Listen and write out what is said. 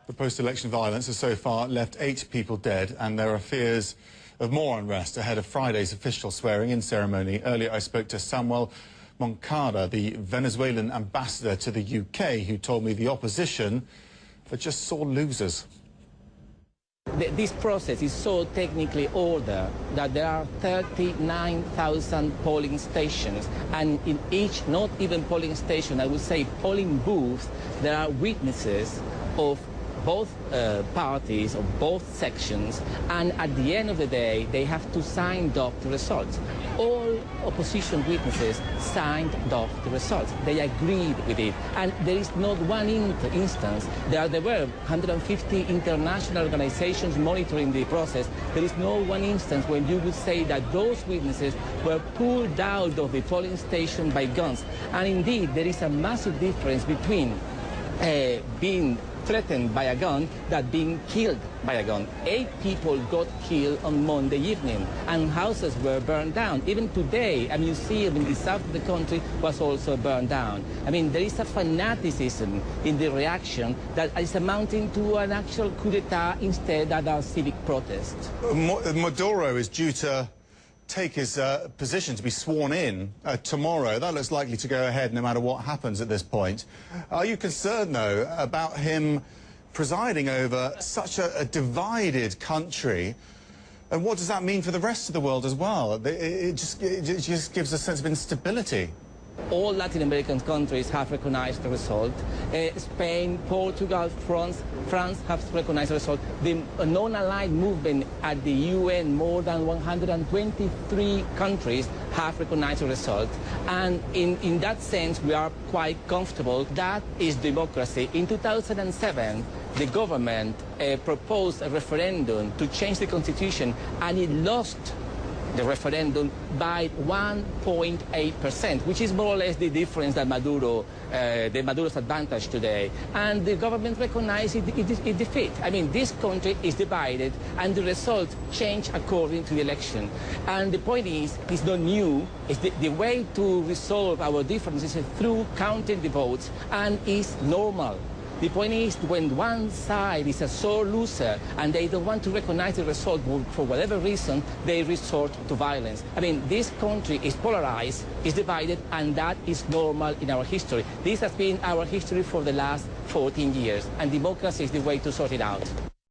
The post-election violence has so far left 8 people dead, and there are fears of more unrest ahead of Friday's official swearing-in ceremony. Earlier I spoke to Samuel Moncada, the Venezuelan ambassador to the UK, who told me the opposition are just sore losers. This process is so technically ordered that there are 39,000 polling stations, and in each, not even polling station, I would say polling booths, there are witnesses of both parties, of both sections, and at the end of the day, they have to sign off the results. All opposition witnesses signed off the results. They agreed with it, and there is not one instance. There were 150 international organizations monitoring the process. There is no one instance when you would say that those witnesses were pulled out of the polling station by guns. And indeed, there is a massive difference between being threatened by a gun than being killed by a gun. 8 people got killed on Monday evening, and houses were burned down. Even today, a museum in the south of the country was also burned down. I mean, there is a fanaticism in the reaction that is amounting to an actual coup d'etat instead of a civic protest. Maduro is due to take his position to be sworn in tomorrow. That looks likely to go ahead no matter what happens at this point. Are you concerned, though, about him presiding over such a divided country? And what does that mean for the rest of the world as well? It just gives a sense of instability. All Latin American countries have recognized the result. Spain, Portugal, France have recognized the result. The non-aligned movement at the UN, more than 123 countries have recognized the result. And in that sense, we are quite comfortable. That is democracy. In 2007, the government proposed a referendum to change the constitution, and it lost the referendum by 1.8%, which is more or less the difference that Maduro's advantage today. And the government recognized its defeat. I mean, this country is divided, and the results change according to the election. And the point is, it's not new. It's the way to resolve our differences is through counting the votes, and it's normal. The point is, when one side is a sore loser and they don't want to recognize the result for whatever reason, they resort to violence. I mean, this country is polarized, is divided, and that is normal in our history. This has been our history for the last 14 years, and democracy is the way to sort it out.